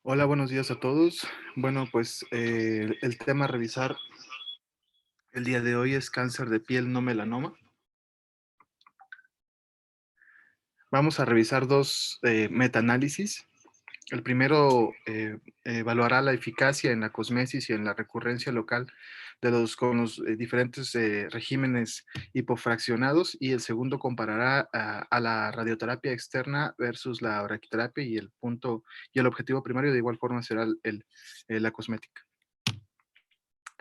Hola, buenos días a todos. Bueno, pues el tema a revisar el día de hoy es cáncer de piel no melanoma. Vamos a revisar dos metaanálisis. El primero evaluará la eficacia en la cosmesis y en la recurrencia local con los diferentes regímenes hipofraccionados, y el segundo comparará a la radioterapia externa versus la braquiterapia, y el objetivo primario de igual forma será la cosmética.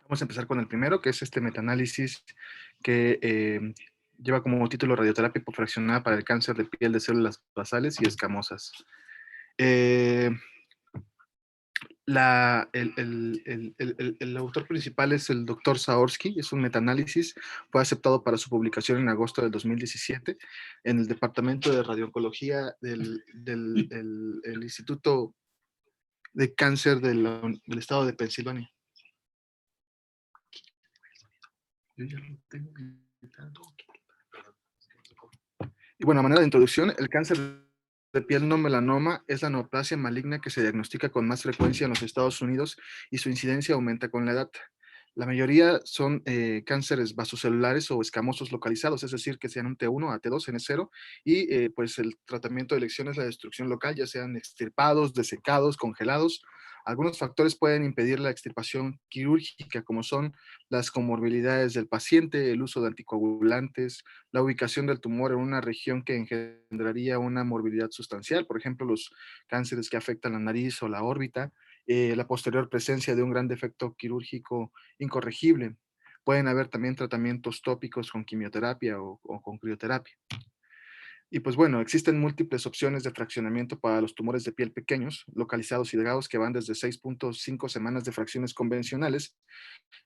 Vamos a empezar con el primero, que es este metaanálisis que lleva como título Radioterapia hipofraccionada para el cáncer de piel de células basales y escamosas. Eh, el autor principal es el doctor Saorsky. Es un metaanálisis, fue aceptado para su publicación en agosto del 2017 en el Departamento de Radiooncología del Instituto de Cáncer del Estado de Pensilvania. Yo ya lo tengo editado. Y bueno, a manera de introducción, el cáncer de piel no melanoma es la neoplasia maligna que se diagnostica con más frecuencia en los Estados Unidos, y su incidencia aumenta con la edad. La mayoría son cánceres vasocelulares o escamosos localizados, es decir, que sean un T1 a T2 N0, y pues el tratamiento de elección es la destrucción local, ya sean extirpados, desecados, congelados. Algunos factores pueden impedir la extirpación quirúrgica, como son las comorbilidades del paciente, el uso de anticoagulantes, la ubicación del tumor en una región que engendraría una morbilidad sustancial, por ejemplo, los cánceres que afectan la nariz o la órbita, la posterior presencia de un gran defecto quirúrgico incorregible. Pueden haber también tratamientos tópicos con quimioterapia o con crioterapia. Y pues bueno, existen múltiples opciones de fraccionamiento para los tumores de piel pequeños, localizados y delgados, que van desde 6.5 semanas de fracciones convencionales,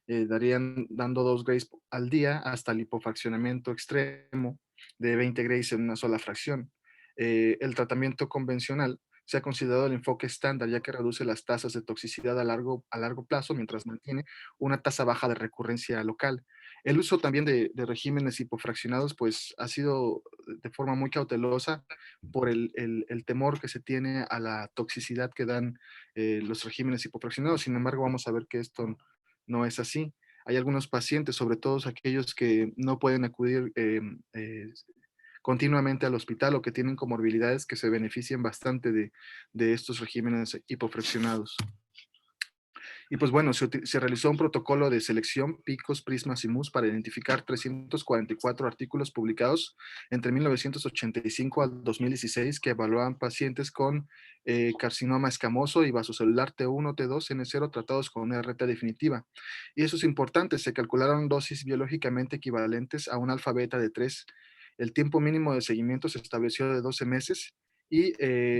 dando 2 grays al día, hasta el hipofraccionamiento extremo de 20 grays en una sola fracción. El tratamiento convencional se ha considerado el enfoque estándar, ya que reduce las tasas de toxicidad a largo plazo, mientras mantiene una tasa baja de recurrencia local. El uso también de regímenes hipofraccionados pues ha sido de forma muy cautelosa por el temor que se tiene a la toxicidad que dan los regímenes hipofraccionados. Sin embargo, vamos a ver que esto no es así. Hay algunos pacientes, sobre todo aquellos que no pueden acudir continuamente al hospital, o que tienen comorbilidades, que se benefician bastante de estos regímenes hipofraccionados. Y pues bueno, se realizó un protocolo de selección PICOS, PRISMAS y MUS para identificar 344 artículos publicados entre 1985 al 2016, que evaluaban pacientes con carcinoma escamoso y vasocelular T1, T2, N0 tratados con RT definitiva. Y eso es importante, se calcularon dosis biológicamente equivalentes a un alfa beta de 3. El tiempo mínimo de seguimiento se estableció de 12 meses, y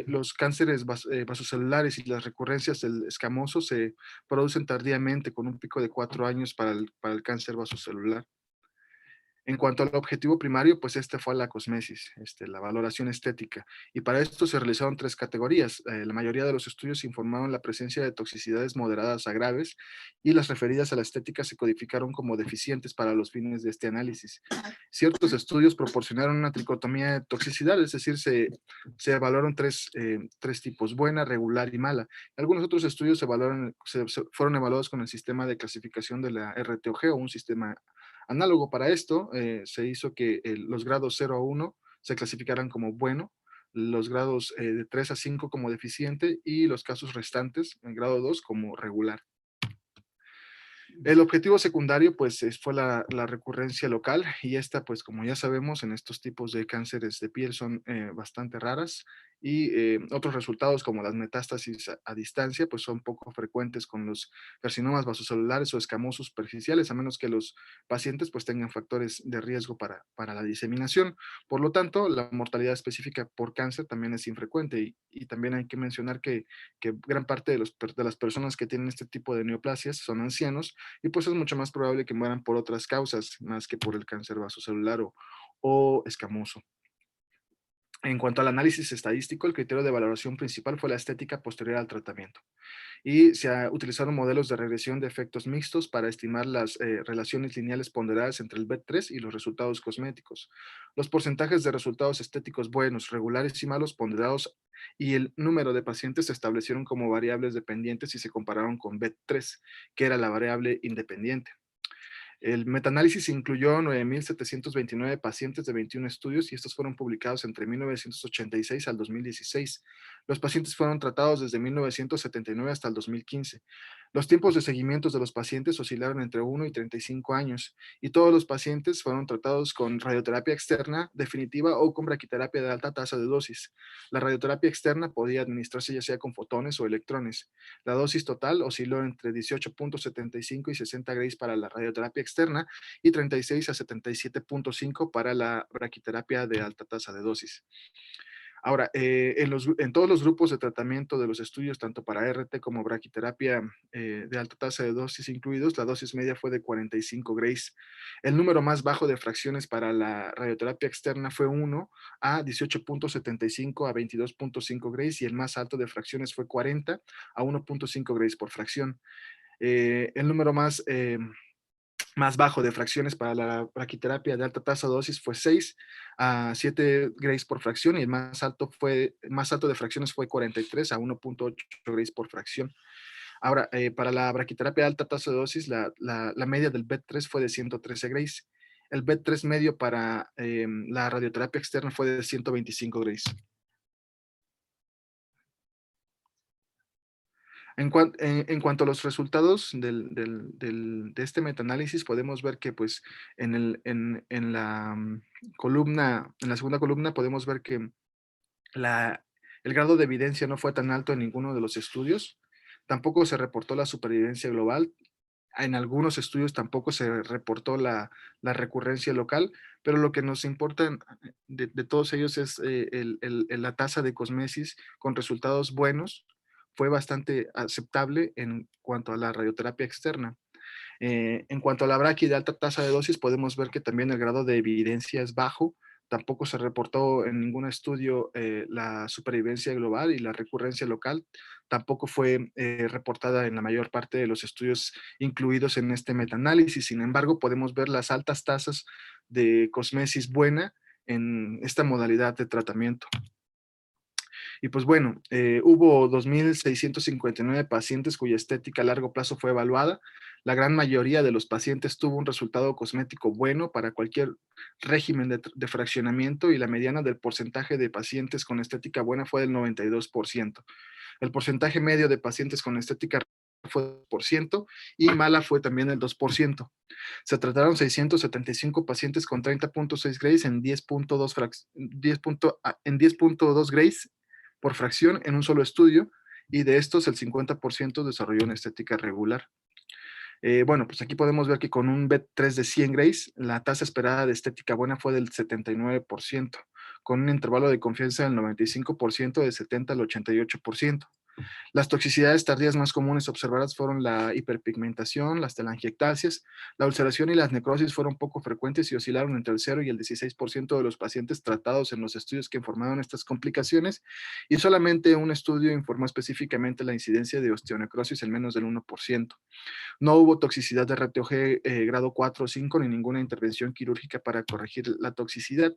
los cánceres vasocelulares y las recurrencias del escamoso se producen tardíamente, con un pico de 4 años para el cáncer vasocelular. En cuanto al objetivo primario, pues este fue la cosmesis, la valoración estética. Y para esto se realizaron tres categorías. La mayoría de los estudios informaron la presencia de toxicidades moderadas a graves, y las referidas a la estética se codificaron como deficientes para los fines de este análisis. Ciertos estudios proporcionaron una tricotomía de toxicidad, es decir, se evaluaron tres tipos: buena, regular y mala. Algunos otros estudios fueron evaluados con el sistema de clasificación de la RTOG, o un sistema análogo. Para esto, se hizo que los grados 0 a 1 se clasificaran como bueno, los grados de 3 a 5 como deficiente, y los casos restantes en grado 2 como regular. El objetivo secundario, pues, fue la recurrencia local, y esta, pues, como ya sabemos, en estos tipos de cánceres de piel son bastante raras, y otros resultados, como las metástasis a distancia, pues son poco frecuentes con los carcinomas vasocelulares o escamosos superficiales, a menos que los pacientes pues tengan factores de riesgo para la diseminación. Por lo tanto, la mortalidad específica por cáncer también es infrecuente, y también hay que mencionar que gran parte de las personas que tienen este tipo de neoplasias son ancianos, y pues es mucho más probable que mueran por otras causas más que por el cáncer vasocelular o escamoso. En cuanto al análisis estadístico, el criterio de valoración principal fue la estética posterior al tratamiento y utilizaron modelos de regresión de efectos mixtos para estimar las relaciones lineales ponderadas entre el BET3 y los resultados cosméticos. Los porcentajes de resultados estéticos buenos, regulares y malos ponderados y el número de pacientes se establecieron como variables dependientes y se compararon con BET3, que era la variable independiente. El metaanálisis incluyó 9.729 pacientes de 21 estudios y estos fueron publicados entre 1986 al 2016. Los pacientes fueron tratados desde 1979 hasta el 2015. Los tiempos de seguimiento de los pacientes oscilaron entre 1 y 35 años y todos los pacientes fueron tratados con radioterapia externa definitiva o con braquiterapia de alta tasa de dosis. La radioterapia externa podía administrarse ya sea con fotones o electrones. La dosis total osciló entre 18.75 y 60 grays para la radioterapia externa y 36 a 77.5 para la braquiterapia de alta tasa de dosis. Ahora, en todos los grupos de tratamiento de los estudios, tanto para RT como braquiterapia de alta tasa de dosis incluidos, la dosis media fue de 45 grays. El número más bajo de fracciones para la radioterapia externa fue 1 a 18.75 a 22.5 grays y el más alto de fracciones fue 40 a 1.5 grays por fracción. El número más bajo de fracciones para la braquiterapia de alta tasa de dosis fue 6 a 7 grays por fracción y el más alto de fracciones fue 43 a 1.8 grays por fracción. Ahora, para la braquiterapia de alta tasa de dosis, la media del BET3 fue de 113 grays. El BET3 medio para la radioterapia externa fue de 125 grays. En cuanto a los resultados de este metaanálisis, podemos ver que pues en la columna, en la segunda columna podemos ver que el grado de evidencia no fue tan alto en ninguno de los estudios. Tampoco se reportó la supervivencia global. En algunos estudios tampoco se reportó la recurrencia local, pero lo que nos importa de todos ellos es la tasa de cosmesis con resultados buenos. Fue bastante aceptable en cuanto a la radioterapia externa. En cuanto a la braqui de alta tasa de dosis, podemos ver que también el grado de evidencia es bajo. Tampoco se reportó en ningún estudio la supervivencia global y la recurrencia local. Tampoco fue reportada en la mayor parte de los estudios incluidos en este metaanálisis. Sin embargo, podemos ver las altas tasas de cosmesis buena en esta modalidad de tratamiento. Y pues bueno, hubo 2.659 pacientes cuya estética a largo plazo fue evaluada. La gran mayoría de los pacientes tuvo un resultado cosmético bueno para cualquier régimen de fraccionamiento y la mediana del porcentaje de pacientes con estética buena fue del 92%. El porcentaje medio de pacientes con estética fue el 2% y mala fue también el 2%. Se trataron 675 pacientes con 30.6 grays en 10.2 grays por fracción en un solo estudio y de estos el 50% desarrolló una estética regular. Bueno, pues aquí podemos ver que con un BET3 de 100 grays, la tasa esperada de estética buena fue del 79%, con un intervalo de confianza del 95% de 70 al 88%. Las toxicidades tardías más comunes observadas fueron la hiperpigmentación, las telangiectasias, la ulceración y las necrosis fueron poco frecuentes y oscilaron entre el 0 y el 16% de los pacientes tratados en los estudios que informaron estas complicaciones y solamente un estudio informó específicamente la incidencia de osteonecrosis en menos del 1%. No hubo toxicidad de RTOG grado 4 o 5 ni ninguna intervención quirúrgica para corregir la toxicidad.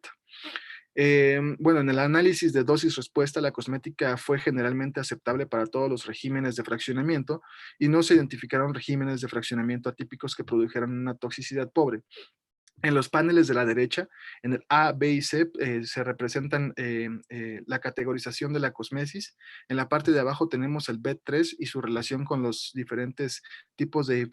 Bueno, en el análisis de dosis-respuesta, la cosmética fue generalmente aceptable para todos los regímenes de fraccionamiento y no se identificaron regímenes de fraccionamiento atípicos que produjeran una toxicidad pobre. En los paneles de la derecha, en el A, B y C, se representan la categorización de la cosmesis. En la parte de abajo tenemos el BET3 y su relación con los diferentes tipos de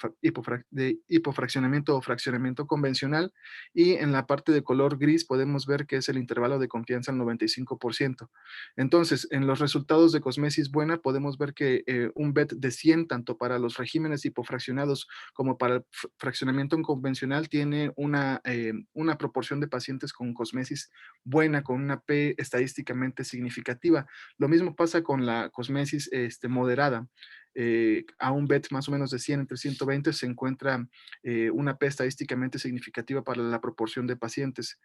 hipofraccionamiento o fraccionamiento convencional. Y en la parte de color gris podemos ver que es el intervalo de confianza al 95%. Entonces, en los resultados de cosmesis buena podemos ver que un BET de 100, tanto para los regímenes hipofraccionados como para el fraccionamiento convencional, tiene una proporción de pacientes con cosmesis buena, con una P estadísticamente significativa. Lo mismo pasa con la cosmesis moderada. a un BET más o menos de 100 entre 120 se encuentra una P estadísticamente significativa para la proporción de pacientes.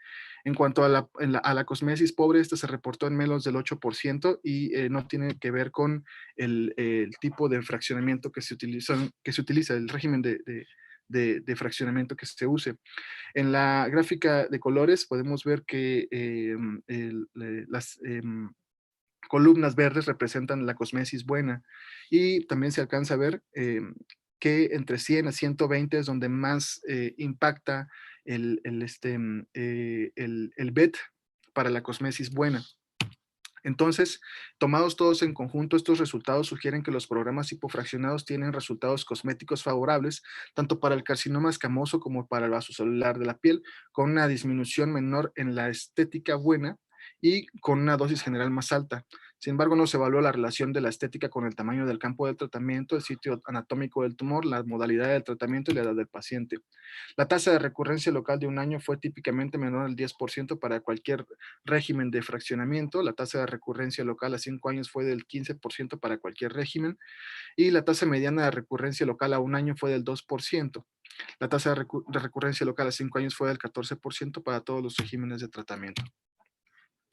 En cuanto a la cosmesis pobre, esta se reportó en menos del 8% y no tiene que ver con el tipo de fraccionamiento que se utiliza, el régimen de fraccionamiento que se use. En la gráfica de colores podemos ver que las columnas verdes representan la cosmesis buena y también se alcanza a ver que entre 100 a 120 es donde más impacta el BET para la cosmesis buena. Entonces, tomados todos en conjunto, estos resultados sugieren que los programas hipofraccionados tienen resultados cosméticos favorables, tanto para el carcinoma escamoso como para el vasocelular de la piel, con una disminución menor en la estética buena y con una dosis general más alta. Sin embargo, no se evaluó la relación de la estética con el tamaño del campo del tratamiento, el sitio anatómico del tumor, la modalidad del tratamiento y la edad del paciente. La tasa de recurrencia local de un año fue típicamente menor al 10% para cualquier régimen de fraccionamiento. La tasa de recurrencia local a 5 años fue del 15% para cualquier régimen y la tasa mediana de recurrencia local a un año fue del 2%. La tasa de recurrencia local a 5 años fue del 14% para todos los regímenes de tratamiento.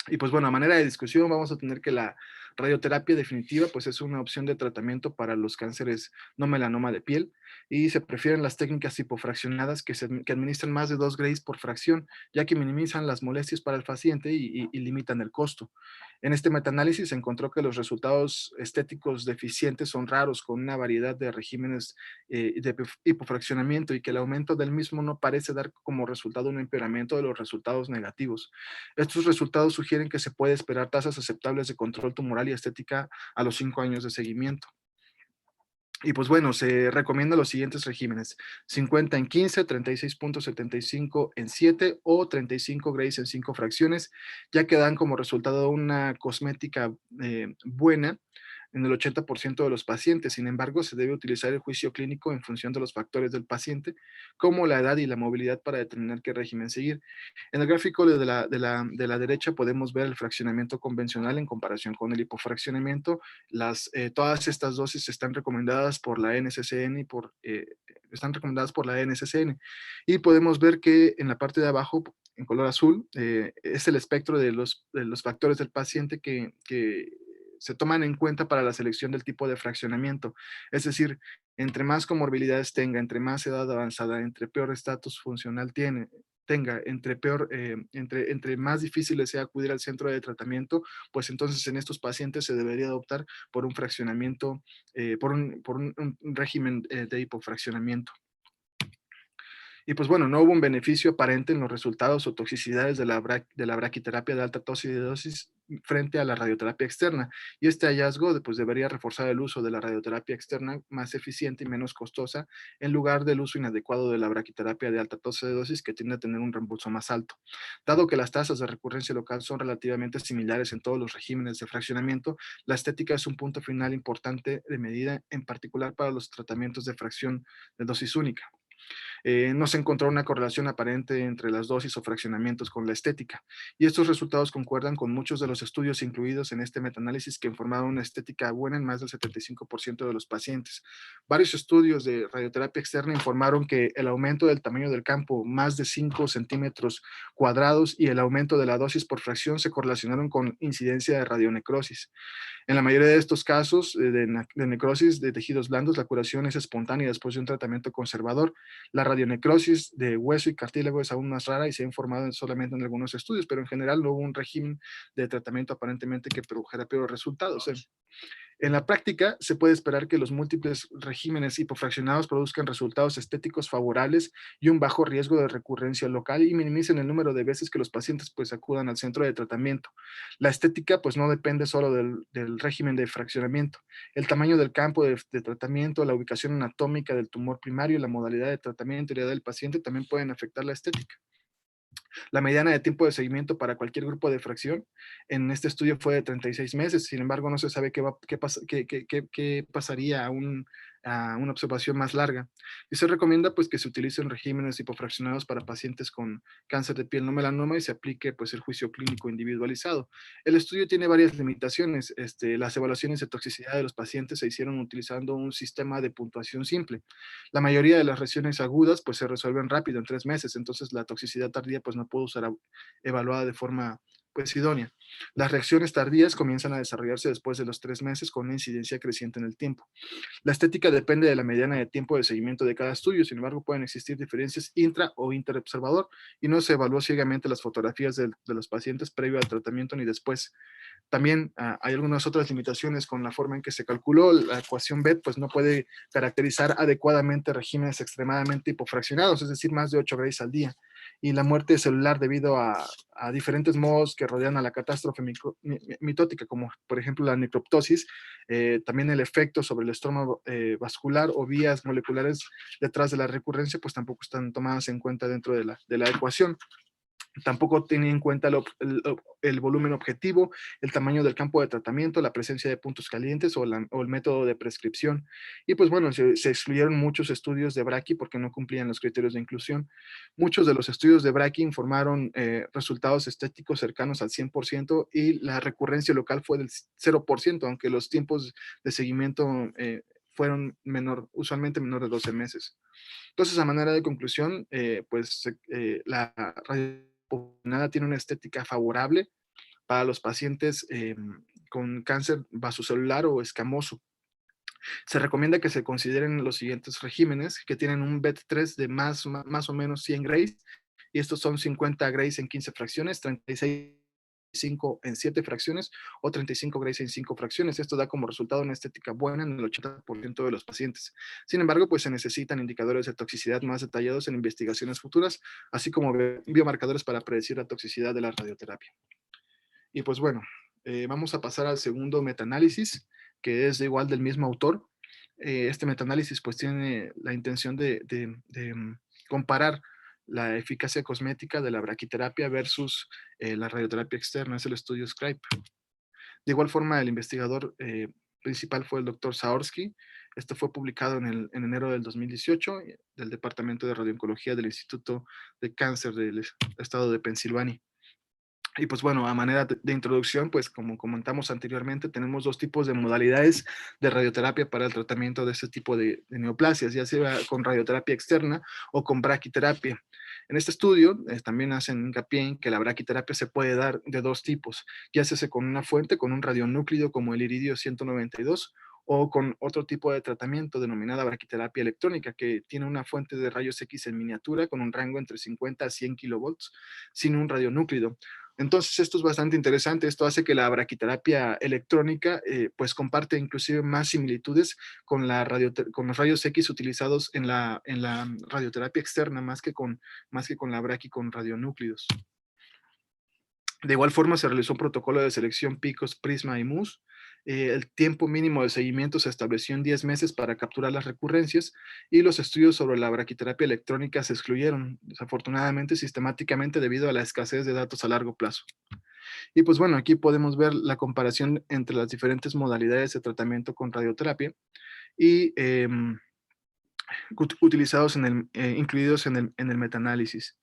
Y pues bueno, a manera de discusión vamos a tener que la radioterapia definitiva pues es una opción de tratamiento para los cánceres no melanoma de piel y se prefieren las técnicas hipofraccionadas que administran más de 2 grays por fracción, ya que minimizan las molestias para el paciente y limitan el costo. En este metaanálisis se encontró que los resultados estéticos deficientes son raros con una variedad de regímenes de hipofraccionamiento y que el aumento del mismo no parece dar como resultado un empeoramiento de los resultados negativos. Estos resultados sugieren que se puede esperar tasas aceptables de control tumoral y estética a los 5 años de seguimiento. Y pues bueno, se recomienda los siguientes regímenes: 50 en 15, 36.75 en 7 o 35 grays en 5 fracciones, ya que dan como resultado una cosmética buena en el 80% de los pacientes. Sin embargo, se debe utilizar el juicio clínico en función de los factores del paciente, como la edad y la movilidad, para determinar qué régimen seguir. En el gráfico de la derecha podemos ver el fraccionamiento convencional en comparación con el hipofraccionamiento. Todas estas dosis están recomendadas por la NCCN y podemos ver que en la parte de abajo, en color azul, es el espectro de los factores del paciente que se toman en cuenta para la selección del tipo de fraccionamiento. Es decir, entre más comorbilidades tenga, entre más edad avanzada, entre peor estatus funcional tenga, entre más difícil sea acudir al centro de tratamiento, pues entonces en estos pacientes se debería optar por un fraccionamiento, por un régimen de hipofraccionamiento. Y pues bueno, no hubo un beneficio aparente en los resultados o toxicidades de la braquiterapia de alta dosis frente a la radioterapia externa. Y este hallazgo pues, debería reforzar el uso de la radioterapia externa más eficiente y menos costosa, en lugar del uso inadecuado de la braquiterapia de alta dosis, que tiende a tener un reembolso más alto. Dado que las tasas de recurrencia local son relativamente similares en todos los regímenes de fraccionamiento, la estética es un punto final importante de medida, en particular para los tratamientos de fracción de dosis única. No se encontró una correlación aparente entre las dosis o fraccionamientos con la estética, y estos resultados concuerdan con muchos de los estudios incluidos en este metaanálisis que informaron una estética buena en más del 75% de los pacientes. Varios estudios de radioterapia externa informaron que el aumento del tamaño del campo, más de 5 centímetros cuadrados, y el aumento de la dosis por fracción se correlacionaron con incidencia de radionecrosis. En la mayoría de estos casos de necrosis de tejidos blandos, la curación es espontánea después de un tratamiento conservador. La radionecrosis de hueso y cartílago es aún más rara y se ha informado solamente en algunos estudios, pero en general no hubo un régimen de tratamiento aparentemente que produjera peores resultados. En la práctica, se puede esperar que los múltiples regímenes hipofraccionados produzcan resultados estéticos favorables y un bajo riesgo de recurrencia local y minimicen el número de veces que los pacientes pues acudan al centro de tratamiento. La estética pues no depende solo del régimen de fraccionamiento. El tamaño del campo de tratamiento, la ubicación anatómica del tumor primario, la modalidad de tratamiento y la edad del paciente también pueden afectar la estética. La mediana de tiempo de seguimiento para cualquier grupo de fracción en este estudio fue de 36 meses. Sin embargo, no se sabe qué pasaría a una observación más larga. Y se recomienda pues que se utilicen regímenes hipofraccionados para pacientes con cáncer de piel no melanoma y se aplique pues el juicio clínico individualizado. El estudio tiene varias limitaciones. Las evaluaciones de toxicidad de los pacientes se hicieron utilizando un sistema de puntuación simple. La mayoría de las lesiones agudas pues se resuelven rápido en 3 meses, entonces la toxicidad tardía pues no puede ser evaluada de forma pues idónea. Las reacciones tardías comienzan a desarrollarse después de los 3 meses con una incidencia creciente en el tiempo. La estética depende de la mediana de tiempo de seguimiento de cada estudio, sin embargo pueden existir diferencias intra o interobservador y no se evaluó ciegamente las fotografías de los pacientes previo al tratamiento ni después. También hay algunas otras limitaciones con la forma en que se calculó. La ecuación BET pues no puede caracterizar adecuadamente regímenes extremadamente hipofraccionados, es decir, más de 8 grays al día. Y la muerte celular debido a diferentes modos que rodean a la catástrofe mitótica, como por ejemplo la necroptosis, también el efecto sobre el estómago vascular o vías moleculares detrás de la recurrencia, pues tampoco están tomadas en cuenta dentro de la ecuación. Tampoco tiene en cuenta el volumen objetivo, el tamaño del campo de tratamiento, la presencia de puntos calientes o el método de prescripción. Y pues bueno, se excluyeron muchos estudios de Brachy porque no cumplían los criterios de inclusión. Muchos de los estudios de Brachy informaron resultados estéticos cercanos al 100% y la recurrencia local fue del 0%, aunque los tiempos de seguimiento fueron usualmente menor de 12 meses. Entonces, a manera de conclusión, la radiopolinada tiene una estética favorable para los pacientes con cáncer vasocelular o escamoso. Se recomienda que se consideren los siguientes regímenes que tienen un BET3 de más o menos 100 grays, y estos son 50 grays en 15 fracciones, 36 5 en 7 fracciones o 35 grays en 5 fracciones. Esto da como resultado una estética buena en el 80% de los pacientes. Sin embargo, pues se necesitan indicadores de toxicidad más detallados en investigaciones futuras, así como biomarcadores para predecir la toxicidad de la radioterapia. Y pues bueno, vamos a pasar al segundo metaanálisis, que es igual del mismo autor. Este metaanálisis pues tiene la intención de comparar la eficacia cosmética de la braquiterapia versus la radioterapia externa, es el estudio SCRIBE. De igual forma, el investigador principal fue el doctor Saorsky. Esto fue publicado en enero del 2018 del Departamento de Radiooncología del Instituto de Cáncer del Estado de Pensilvania. Y pues bueno, a manera de introducción, pues como comentamos anteriormente, tenemos dos tipos de modalidades de radioterapia para el tratamiento de este tipo de neoplasias, ya sea con radioterapia externa o con braquiterapia. En este estudio también hacen hincapié en que la braquiterapia se puede dar de dos tipos, ya sea con una fuente, con un radionúclido como el iridio 192, o con otro tipo de tratamiento denominada braquiterapia electrónica, que tiene una fuente de rayos X en miniatura con un rango entre 50 a 100 kilovolts sin un radionúclido. Entonces, esto es bastante interesante. Esto hace que la braquiterapia electrónica pues comparte inclusive más similitudes con con los rayos X utilizados en la radioterapia externa más que con la braqui con radionúclidos. De igual forma, se realizó un protocolo de selección PICOS, PRISMA y MUS. El tiempo mínimo de seguimiento se estableció en 10 meses para capturar las recurrencias y los estudios sobre la braquiterapia electrónica se excluyeron, desafortunadamente, sistemáticamente debido a la escasez de datos a largo plazo. Y pues bueno, aquí podemos ver la comparación entre las diferentes modalidades de tratamiento con radioterapia y utilizados incluidos en el metaanálisis.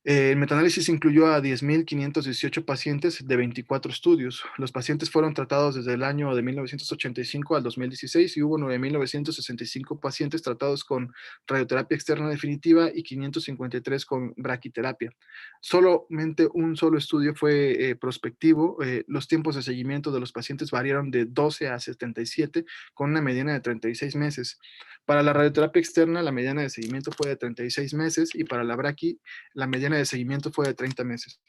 El metaanálisis incluyó a 10.518 pacientes de 24 estudios. Los pacientes fueron tratados desde el año de 1985 al 2016 y hubo 9.965 pacientes tratados con radioterapia externa definitiva y 553 con braquiterapia. Solamente un solo estudio fue prospectivo. Los tiempos de seguimiento de los pacientes variaron de 12 a 77 con una mediana de 36 meses. Para la radioterapia externa, la mediana de seguimiento fue de 36 meses y para la braqui, la mediana de seguimiento fue de 30 meses.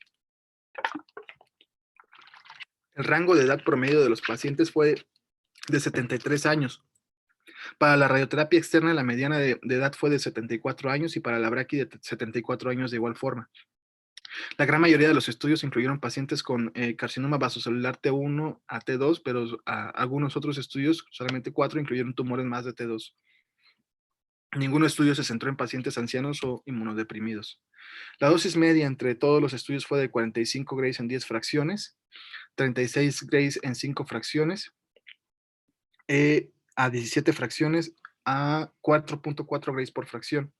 El rango de edad promedio de los pacientes fue de 73 años. Para la radioterapia externa, la mediana de edad fue de 74 años y para la braqui de 74 años de igual forma. La gran mayoría de los estudios incluyeron pacientes con carcinoma vasocelular T1 a T2, pero algunos otros estudios, solamente 4, incluyeron tumores más de T2. Ningún estudio se centró en pacientes ancianos o inmunodeprimidos. La dosis media entre todos los estudios fue de 45 grays en 10 fracciones, 36 grays en 5 fracciones. a 17 fracciones a 4.4 grays por fracción.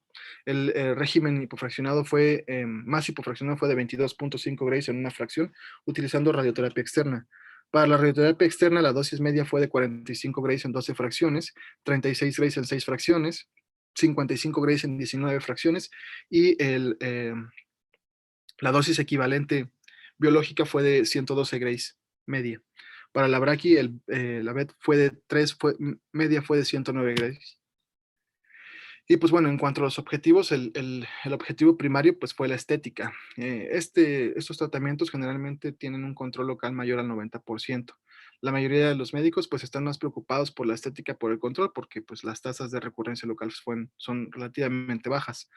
El régimen hipofraccionado fue, más hipofraccionado fue de 22.5 grays en una fracción, utilizando radioterapia externa. Para la radioterapia externa, la dosis media fue de 45 grays en 12 fracciones, 36 grays en 6 fracciones, 55 grays en 19 fracciones, y la dosis equivalente biológica fue de 112 grays media. Para la braqui, la BET fue de 3, media fue de 109 grays. Y pues bueno, en cuanto a los objetivos, el objetivo primario pues fue la estética. Estos tratamientos generalmente tienen un control local mayor al 90%. La mayoría de los médicos pues están más preocupados por la estética, por el control, porque pues las tasas de recurrencia local son relativamente bajas.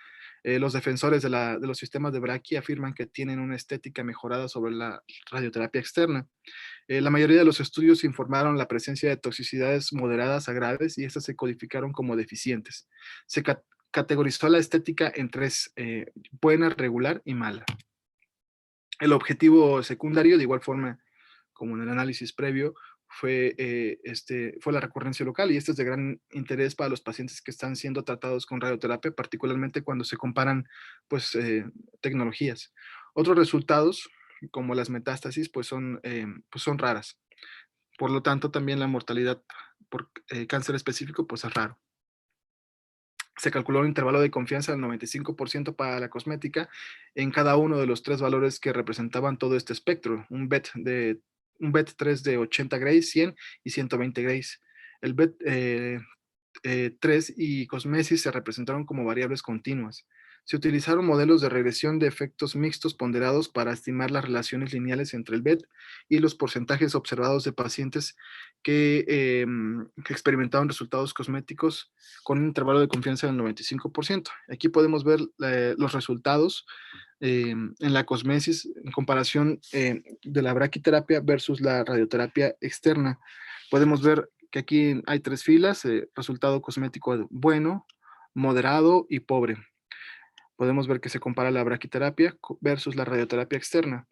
Los defensores de los sistemas de Brachy afirman que tienen una estética mejorada sobre la radioterapia externa. La mayoría de los estudios informaron la presencia de toxicidades moderadas a graves y estas se codificaron como deficientes. Se categorizó la estética en tres: buena, regular y mala. El objetivo secundario, de igual forma como en el análisis previo, fue la recurrencia local, y este es de gran interés para los pacientes que están siendo tratados con radioterapia, particularmente cuando se comparan pues, tecnologías. Otros resultados, como las metástasis, pues son raras. Por lo tanto, también la mortalidad por cáncer específico pues es raro. Se calculó un intervalo de confianza del 95% para la cosmética en cada uno de los tres valores que representaban todo este espectro. Un BET3 de 80 grays, 100 y 120 grays. El BET3 y cosmesis se representaron como variables continuas. Se utilizaron modelos de regresión de efectos mixtos ponderados para estimar las relaciones lineales entre el BET y los porcentajes observados de pacientes que experimentaron resultados cosméticos con un intervalo de confianza del 95%. Aquí podemos ver los resultados en la cosmesis en comparación de la braquiterapia versus la radioterapia externa. Podemos ver que aquí hay tres filas: resultado cosmético bueno, moderado y pobre. Podemos ver que se compara la braquiterapia versus la radioterapia externa.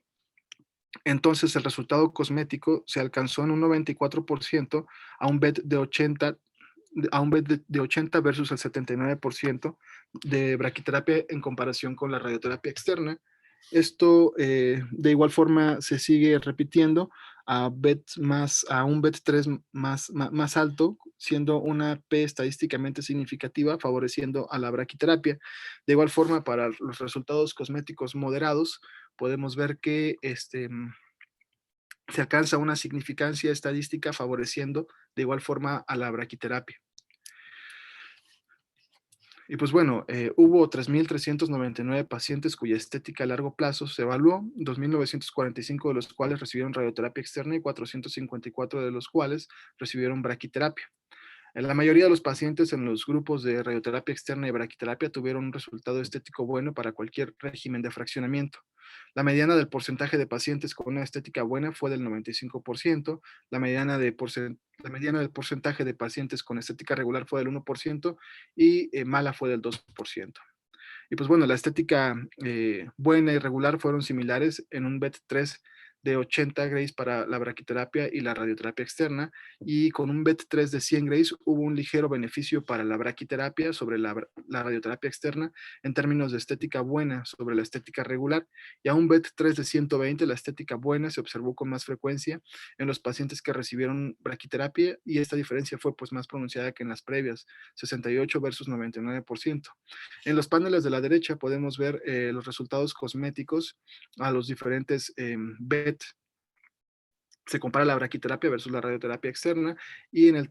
Entonces, el resultado cosmético se alcanzó en un 94% a un BET de 80, de 80 versus el 79% de braquiterapia en comparación con la radioterapia externa. Esto de igual forma se sigue repitiendo a un BET3 más alto, siendo una P estadísticamente significativa, favoreciendo a la braquiterapia. De igual forma, para los resultados cosméticos moderados, podemos ver que se alcanza una significancia estadística favoreciendo de igual forma a la braquiterapia. Y pues bueno, hubo 3.399 pacientes cuya estética a largo plazo se evaluó, 2.945 de los cuales recibieron radioterapia externa y 454 de los cuales recibieron braquiterapia. La mayoría de los pacientes en los grupos de radioterapia externa y braquiterapia tuvieron un resultado estético bueno para cualquier régimen de fraccionamiento. La mediana del porcentaje de pacientes con una estética buena fue del 95%, la mediana del porcentaje de pacientes con estética regular fue del 1% y mala fue del 2%. Y pues bueno, la estética buena y regular fueron similares en un BET3 de 80 grays para la braquiterapia y la radioterapia externa, y con un BET3 de 100 grays hubo un ligero beneficio para la braquiterapia sobre la radioterapia externa en términos de estética buena sobre la estética regular, y a un BET3 de 120 la estética buena se observó con más frecuencia en los pacientes que recibieron braquiterapia, y esta diferencia fue pues más pronunciada que en las previas, 68 versus 99%. En los paneles de la derecha podemos ver los resultados cosméticos a los diferentes BET. Se compara la braquiterapia versus la radioterapia externa, y en la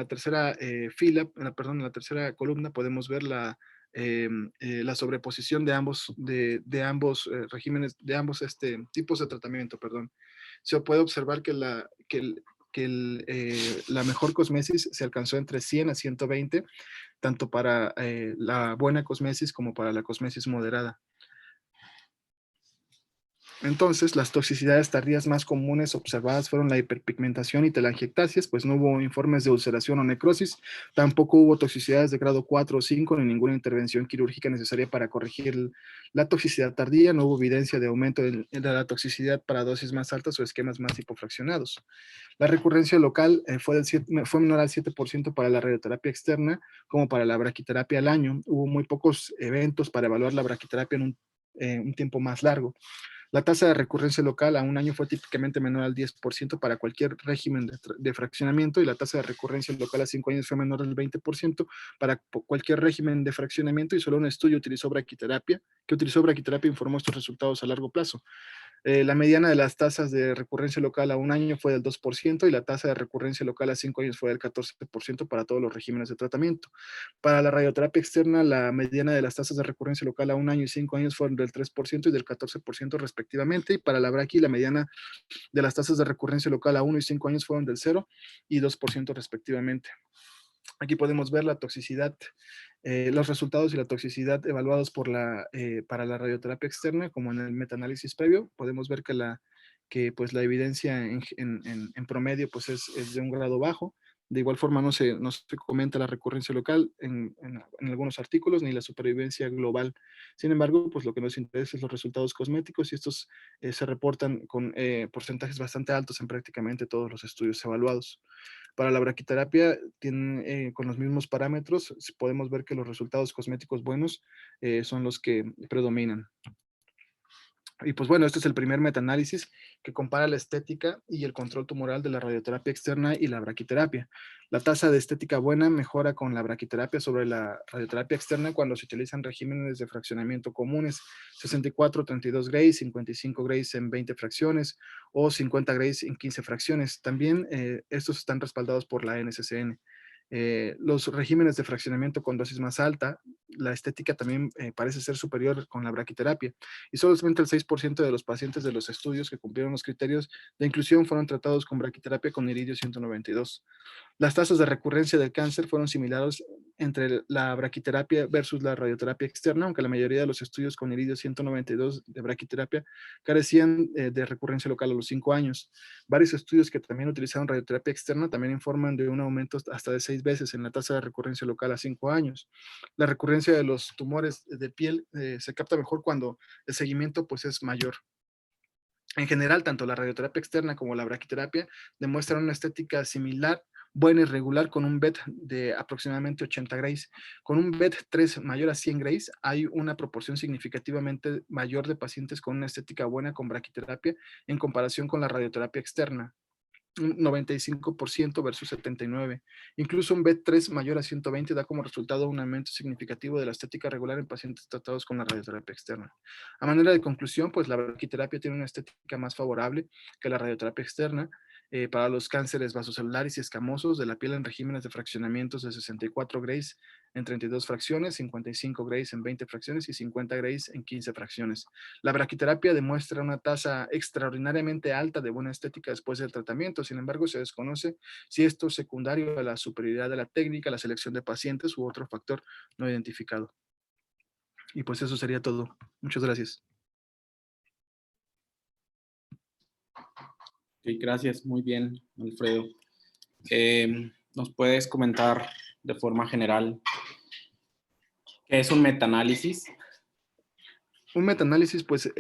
tercera fila, en la tercera columna podemos ver la sobreposición de ambos regímenes, de ambos tipos de tratamiento, perdón. Se puede observar que la mejor cosmesis se alcanzó entre 100 a 120, tanto para la buena cosmesis como para la cosmesis moderada. Entonces, las toxicidades tardías más comunes observadas fueron la hiperpigmentación y telangiectasias, pues no hubo informes de ulceración o necrosis, tampoco hubo toxicidades de grado 4 o 5 ni ninguna intervención quirúrgica necesaria para corregir la toxicidad tardía, no hubo evidencia de aumento de la toxicidad para dosis más altas o esquemas más hipofraccionados. La recurrencia local fue menor al 7% para la radioterapia externa como para la braquiterapia al año. Hubo muy pocos eventos para evaluar la braquiterapia en un tiempo más largo. La tasa de recurrencia local a un año fue típicamente menor al 10% para cualquier régimen de fraccionamiento y la tasa de recurrencia local a 5 años fue menor al 20% para cualquier régimen de fraccionamiento y solo un estudio que utilizó braquiterapia informó estos resultados a largo plazo. La mediana de las tasas de recurrencia local a un año fue del 2% y la tasa de recurrencia local a 5 años fue del 14% para todos los regímenes de tratamiento. Para la radioterapia externa, la mediana de las tasas de recurrencia local a un año y 5 años fueron del 3% y del 14% respectivamente. Y para la braqui, la mediana de las tasas de recurrencia local a 1 y 5 años fueron del 0 y 2% respectivamente. Aquí podemos ver la toxicidad, los resultados y la toxicidad evaluados para la radioterapia externa, como en el metaanálisis previo. Podemos ver que pues, la evidencia en promedio pues, es de un grado bajo. De igual forma, no se comenta la recurrencia local en algunos artículos ni la supervivencia global. Sin embargo, pues lo que nos interesa es los resultados cosméticos y estos se reportan con porcentajes bastante altos en prácticamente todos los estudios evaluados. Para la braquiterapia, con los mismos parámetros, podemos ver que los resultados cosméticos buenos son los que predominan. Y pues bueno, este es el primer metaanálisis que compara la estética y el control tumoral de la radioterapia externa y la braquiterapia. La tasa de estética buena mejora con la braquiterapia sobre la radioterapia externa cuando se utilizan regímenes de fraccionamiento comunes, 64, 32 Grays, 55 Grays en 20 fracciones o 50 Grays en 15 fracciones. También estos están respaldados por la NCCN. Los regímenes de fraccionamiento con dosis más alta, la estética también parece ser superior con la braquiterapia y solamente el 6% de los pacientes de los estudios que cumplieron los criterios de inclusión fueron tratados con braquiterapia con iridio 192. Las tasas de recurrencia del cáncer fueron similares entre la braquiterapia versus la radioterapia externa, aunque la mayoría de los estudios con iridio 192 de braquiterapia carecían de recurrencia local a los 5 años. Varios estudios que también utilizaron radioterapia externa también informan de un aumento hasta de 6 veces en la tasa de recurrencia local a 5 años. La recurrencia de los tumores de piel se capta mejor cuando el seguimiento pues, es mayor. En general, tanto la radioterapia externa como la braquiterapia demuestran una estética similar, buena y regular, con un BET de aproximadamente 80 Grays. Con un BET 3 mayor a 100 Grays, hay una proporción significativamente mayor de pacientes con una estética buena con braquiterapia en comparación con la radioterapia externa. Un 95% versus 79%. Incluso un BET3 mayor a 120 da como resultado un aumento significativo de la estética regular en pacientes tratados con la radioterapia externa. A manera de conclusión, pues la braquiterapia tiene una estética más favorable que la radioterapia externa para los cánceres vasocelulares y escamosos de la piel en regímenes de fraccionamientos de 64 Grays en 32 fracciones, 55 Grays en 20 fracciones y 50 Grays en 15 fracciones. La braquiterapia demuestra una tasa extraordinariamente alta de buena estética después del tratamiento. Sin embargo, se desconoce si esto es secundario a la superioridad de la técnica, la selección de pacientes u otro factor no identificado. Y pues eso sería todo. Muchas gracias. Sí, gracias, muy bien, Alfredo. ¿Nos puedes comentar de forma general qué es un metaanálisis? Un metaanálisis, pues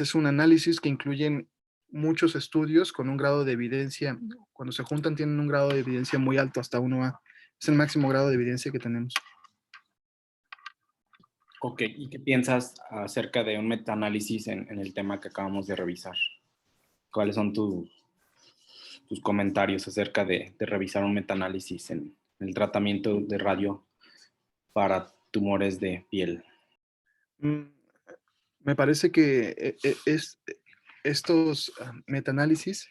es un análisis que incluye muchos estudios con un grado de evidencia. Cuando se juntan tienen un grado de evidencia muy alto, hasta 1A. Es el máximo grado de evidencia que tenemos. Ok, ¿y qué piensas acerca de un metaanálisis en el tema que acabamos de revisar? ¿Cuáles son tus comentarios acerca de revisar un metaanálisis en el tratamiento de radio para tumores de piel? Me parece que estos metaanálisis,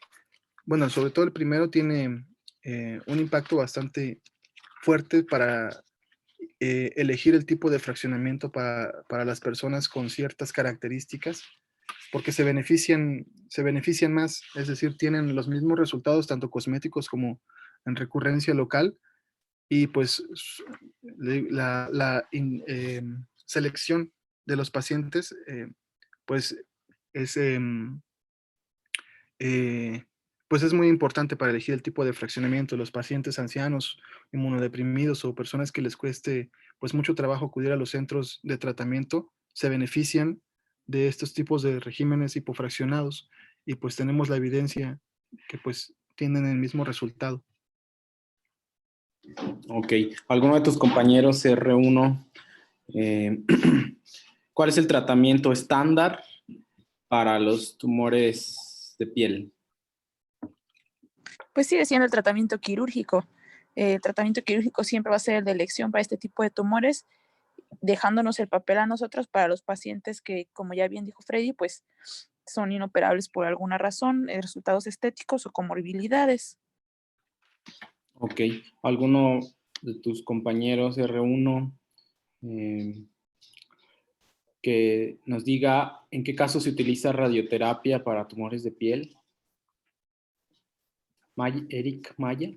bueno, sobre todo el primero tiene un impacto bastante fuerte para elegir el tipo de fraccionamiento para las personas con ciertas características, porque se benefician más, es decir, tienen los mismos resultados, tanto cosméticos como en recurrencia local, y pues la selección de los pacientes pues es, eh, pues es muy importante para elegir el tipo de fraccionamiento. Los pacientes ancianos, inmunodeprimidos o personas que les cueste pues mucho trabajo acudir a los centros de tratamiento se benefician de estos tipos de regímenes hipofraccionados y pues tenemos la evidencia que pues tienen el mismo resultado. Ok. ¿Alguno de tus compañeros R1, cuál es el tratamiento estándar para los tumores de piel? Pues sigue siendo el tratamiento quirúrgico. El tratamiento quirúrgico siempre va a ser el de elección para este tipo de tumores, dejándonos el papel a nosotros para los pacientes que, como ya bien dijo Freddy, pues son inoperables por alguna razón, resultados estéticos o comorbilidades. Ok. ¿Alguno de tus compañeros R1 que nos diga en qué caso se utiliza radioterapia para tumores de piel? Eric Maya.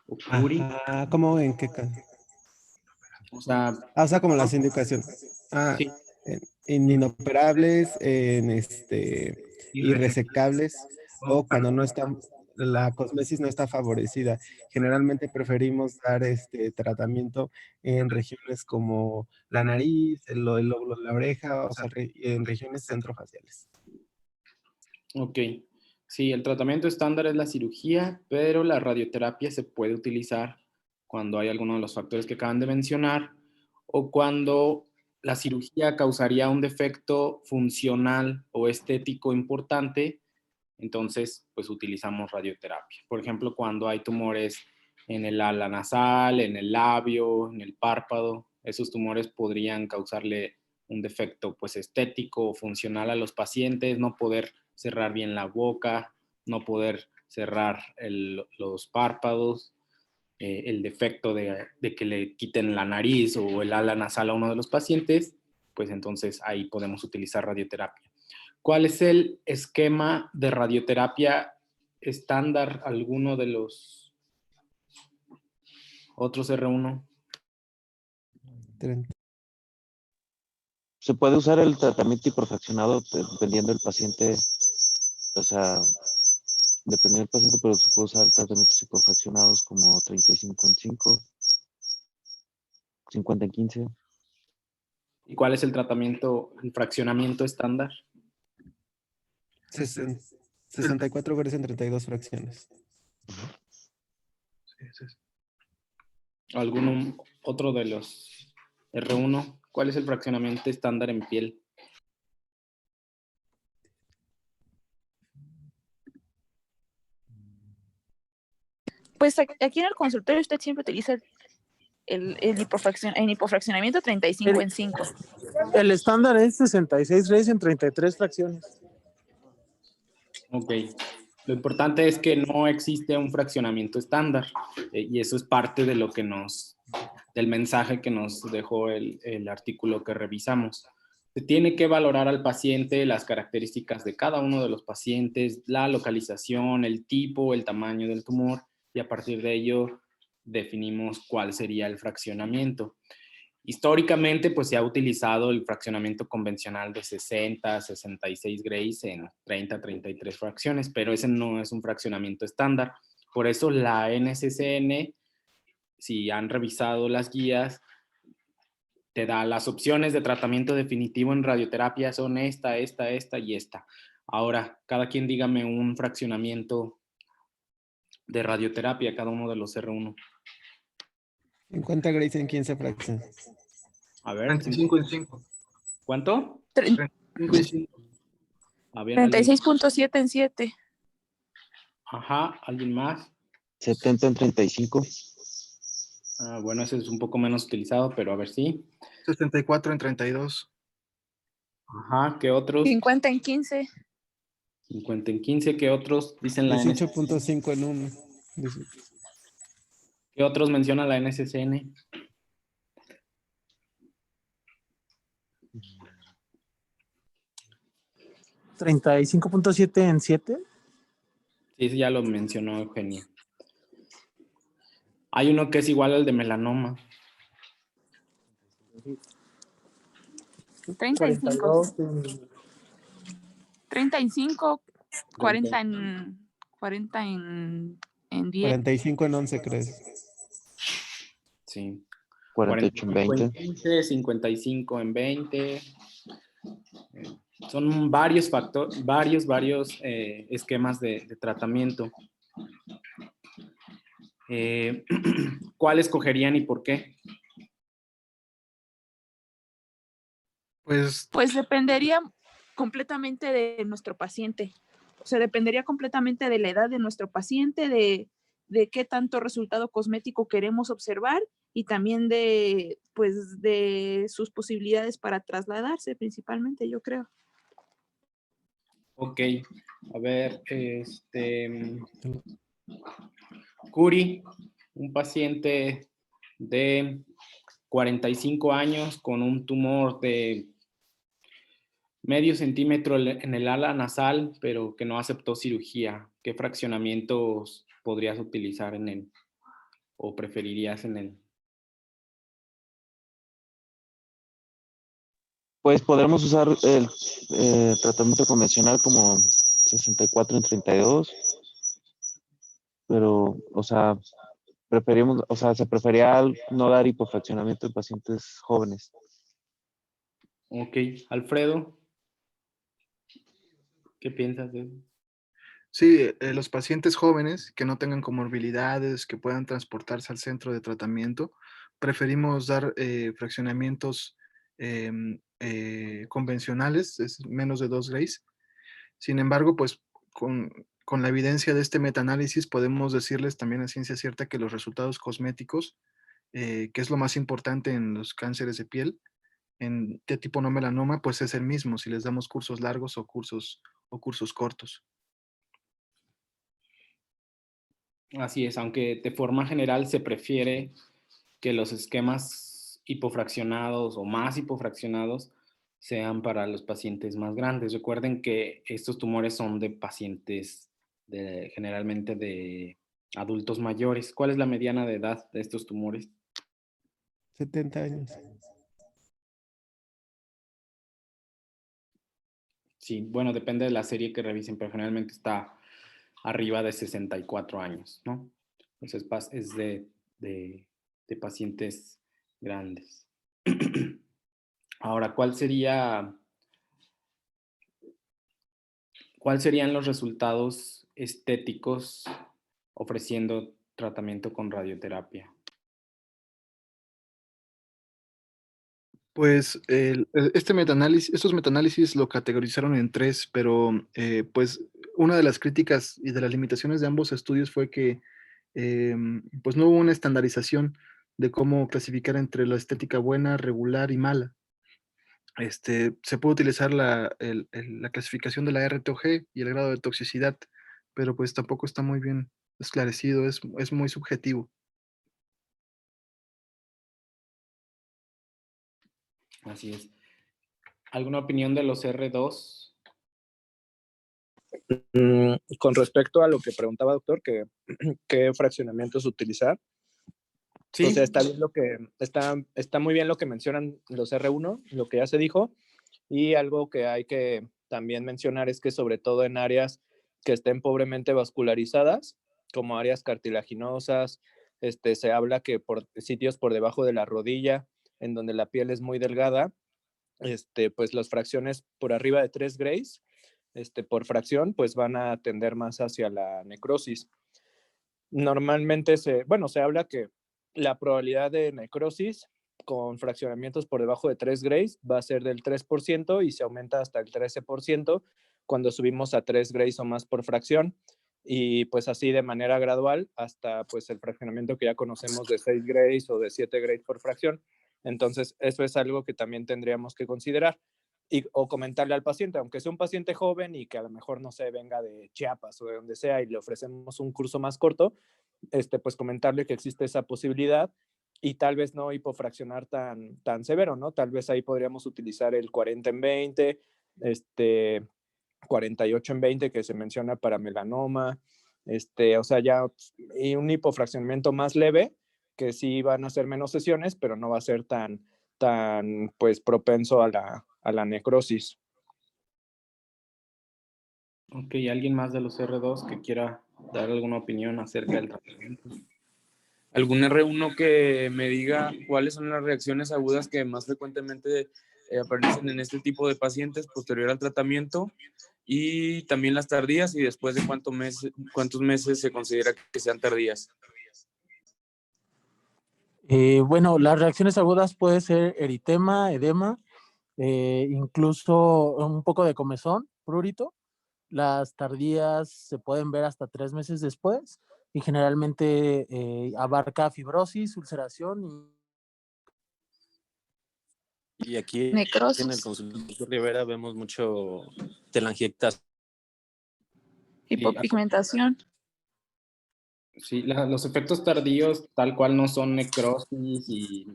¿O Curi? Ajá, ¿cómo en qué caso? O sea, O sea, como las indicaciones. sí. En inoperables, en irresecables, o cuando no está, la cosmesis no está favorecida. Generalmente preferimos dar tratamiento en regiones como la nariz, el lóbulo de la oreja, o sea, en regiones centrofaciales. Ok. Sí, el tratamiento estándar es la cirugía, pero la radioterapia se puede utilizar cuando hay alguno de los factores que acaban de mencionar o cuando la cirugía causaría un defecto funcional o estético importante, entonces pues utilizamos radioterapia. Por ejemplo, cuando hay tumores en el ala nasal, en el labio, en el párpado, esos tumores podrían causarle un defecto pues estético o funcional a los pacientes, no poder cerrar bien la boca, no poder cerrar los párpados, el defecto de que le quiten la nariz o el ala nasal a uno de los pacientes, pues entonces ahí podemos utilizar radioterapia. ¿Cuál es el esquema de radioterapia estándar? ¿Alguno de los otros R1? Se puede usar el tratamiento hiperfraccionado dependiendo del paciente, o sea, dependiendo del paciente, pero se puede usar tratamientos hiperfraccionados como 35 en 5, 50 en 15. ¿Y cuál es el tratamiento, el fraccionamiento estándar? 64 veces en 32 fracciones. ¿Alguno otro de los R1? ¿Cuál es el fraccionamiento estándar en piel? Pues aquí en el consultorio usted siempre utiliza el hipofraccionamiento 35 en 5. El estándar es 66 Reyes en 33 fracciones. Ok. Lo importante es que no existe un fraccionamiento estándar y eso es parte de lo que del mensaje que nos dejó el artículo que revisamos. Se tiene que valorar al paciente, las características de cada uno de los pacientes, la localización, el tipo, el tamaño del tumor y a partir de ello definimos cuál sería el fraccionamiento. Históricamente, pues se ha utilizado el fraccionamiento convencional de 60, 66 Grays en 30, 33 fracciones, pero ese no es un fraccionamiento estándar. Por eso la NCCN, si han revisado las guías, te da las opciones de tratamiento definitivo en radioterapia son esta y esta. Ahora, cada quien dígame un fraccionamiento de radioterapia, cada uno de los R1. 50 Grays en 15 fracciones. A ver. 35 en 5. ¿Cuánto? 35 en 5. A ver, 36.7 en 7. Ajá, ¿alguien más? 70 en 35. Bueno, ese es un poco menos utilizado, pero a ver si. 64 en 32. Ajá, ¿qué otros? 50 en 15. 50 en 15, ¿qué otros dicen la NCCN? 18.5 en 1. ¿Qué otros menciona la NCCN? ¿35.7 en 7? Sí, ya lo mencionó Eugenia. Hay uno que es igual al de melanoma. 35. 42 en 35, 40 en 10. 45 en 11, ¿crees? Sí. 48 en 45 en 20. 20, 55 en 20. Son varios factores, varios esquemas de tratamiento. ¿Cuál escogerían y por qué? Pues Pues dependería completamente de nuestro paciente. O sea, dependería completamente de la edad de nuestro paciente, de qué tanto resultado cosmético queremos observar y también de, pues, de sus posibilidades para trasladarse principalmente, yo creo. Ok, a ver, Curi, un paciente de 45 años con un tumor de medio centímetro en el ala nasal, pero que no aceptó cirugía. ¿Qué fraccionamientos podrías utilizar en él o preferirías en él? Pues podremos usar el tratamiento convencional como 64 en 32, pero, o sea, preferimos, o sea, se prefería no dar hipofraccionamiento en pacientes jóvenes. Ok, Alfredo, ¿qué piensas de eso? sí, los pacientes jóvenes que no tengan comorbilidades, que puedan transportarse al centro de tratamiento, preferimos dar fraccionamientos convencionales, es menos de 2 Grays. Sin embargo, pues con la evidencia de este metaanálisis podemos decirles también a ciencia cierta que los resultados cosméticos, que es lo más importante en los cánceres de piel, de tipo no melanoma, pues es el mismo si les damos cursos largos o cursos cortos. Así es, aunque de forma general se prefiere que los esquemas hipofraccionados o más hipofraccionados sean para los pacientes más grandes. Recuerden que estos tumores son de pacientes generalmente de adultos mayores. ¿Cuál es la mediana de edad de estos tumores? 70 años. Sí, bueno, depende de la serie que revisen, pero generalmente está arriba de 64 años, ¿no? Entonces es de pacientes grandes. Ahora, ¿cuáles serían los resultados estéticos ofreciendo tratamiento con radioterapia? Pues estos metaanálisis lo categorizaron en 3, pero pues una de las críticas y de las limitaciones de ambos estudios fue que pues no hubo una estandarización de cómo clasificar entre la estética buena, regular y mala. Se puede utilizar la clasificación de la RTOG y el grado de toxicidad, pero pues tampoco está muy bien esclarecido, es muy subjetivo. Así es. ¿Alguna opinión de los R2? Con respecto a lo que preguntaba, doctor, ¿qué fraccionamientos utilizar? Sí. O sea, está muy bien lo que mencionan los R1, lo que ya se dijo, y algo que hay que también mencionar es que sobre todo en áreas que estén pobremente vascularizadas, como áreas cartilaginosas, se habla que por sitios por debajo de la rodilla, en donde la piel es muy delgada, pues las fracciones por arriba de 3 Grays, por fracción, pues van a tender más hacia la necrosis. Normalmente se habla que la probabilidad de necrosis con fraccionamientos por debajo de 3 Grays va a ser del 3% y se aumenta hasta el 13% cuando subimos a 3 Grays o más por fracción, y pues así de manera gradual hasta pues el fraccionamiento que ya conocemos de 6 Grays o de 7 Grays por fracción. Entonces eso es algo que también tendríamos que considerar o comentarle al paciente, aunque sea un paciente joven y que a lo mejor no se venga de Chiapas o de donde sea y le ofrecemos un curso más corto, pues comentarle que existe esa posibilidad y tal vez no hipofraccionar tan severo, ¿no? Tal vez ahí podríamos utilizar el 40 en 20, 48 en 20 que se menciona para melanoma, o sea, ya, y un hipofraccionamiento más leve, que sí van a ser menos sesiones, pero no va a ser tan pues propenso a a la necrosis. Ok, ¿alguien más de los R2 que quiera dar alguna opinión acerca del tratamiento? ¿Algún R1 que me diga cuáles son las reacciones agudas que más frecuentemente aparecen en este tipo de pacientes posterior al tratamiento? Y también las tardías y después de cuántos meses se considera que sean tardías. Bueno, las reacciones agudas puede ser eritema, edema, incluso un poco de comezón, prurito. Las tardías se pueden ver hasta 3 meses después y generalmente abarca fibrosis, ulceración Y aquí en el Necrosis, consultorio Rivera vemos mucho telangiectasia. hipopigmentación. Sí, los efectos tardíos tal cual no son necrosis y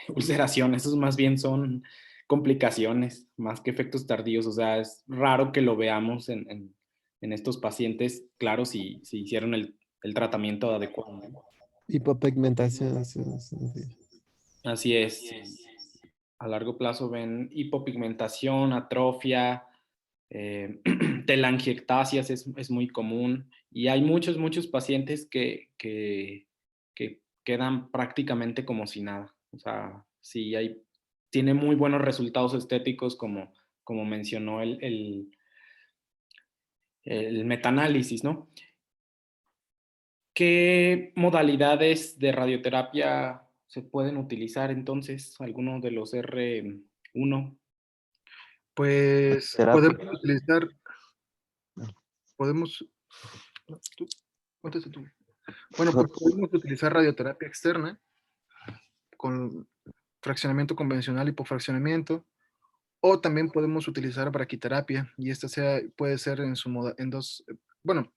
ulceración, esos más bien son complicaciones, más que efectos tardíos. O sea, es raro que lo veamos en estos pacientes, claro, si hicieron el tratamiento adecuado, ¿no? Hipopigmentación. Sí. Así es. A largo plazo ven hipopigmentación, atrofia, telangiectasias es muy común y hay muchos pacientes que quedan prácticamente como si nada. O sea, sí tiene muy buenos resultados estéticos como mencionó el metaanálisis, ¿no? ¿Qué modalidades de radioterapia se pueden utilizar entonces? ¿Alguno de los R1? Pues Terapia. podemos, ¿tú? Cuéntate tú. Bueno, pues podemos utilizar radioterapia externa con fraccionamiento convencional, hipofraccionamiento, o también podemos utilizar braquiterapia, y esta puede ser en dos, bueno,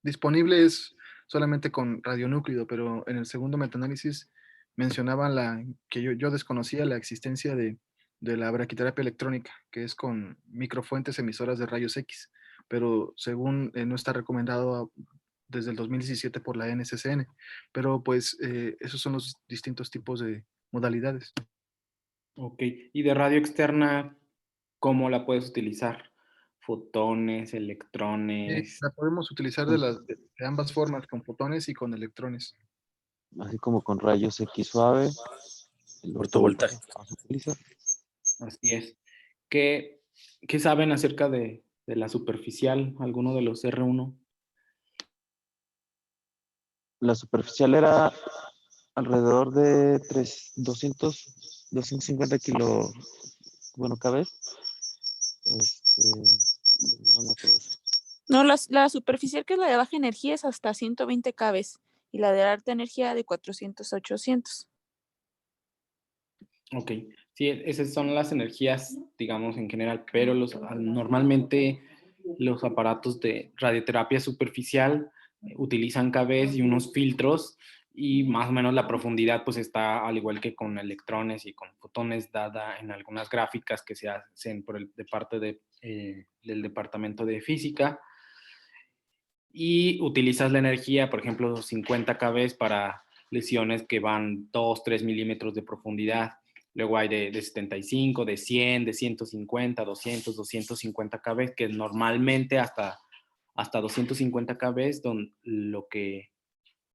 disponible es solamente con radionúclido, pero en el segundo metaanálisis mencionaban que yo desconocía la existencia de la braquiterapia electrónica, que es con microfuentes emisoras de rayos X, pero según no está recomendado desde el 2017 por la NCCN, pero pues esos son los distintos tipos de modalidades. Ok, y de radio externa, ¿cómo la puedes utilizar? Fotones, electrones. La podemos utilizar de ambas formas, con fotones y con electrones. Así como con rayos X suave. El Ortovoltaje. se utiliza. Así es. ¿Qué saben acerca de la superficial, alguno de los R1? La superficial era alrededor de 250 kilos, bueno, kb. No me acuerdo. No, la superficial, que es la de baja energía, es hasta 120 kV y la de alta energía de 400 a 800. Ok, sí, esas son las energías, digamos, en general, pero normalmente los aparatos de radioterapia superficial utilizan kVs y unos filtros y más o menos la profundidad pues está al igual que con electrones y con fotones dada en algunas gráficas que se hacen de parte del departamento de física y utilizas la energía, por ejemplo, 50 kVs para lesiones que van 2, 3 milímetros de profundidad. Luego hay de 75, de 100, de 150, 200, 250 kV, que normalmente hasta 250 kV es lo que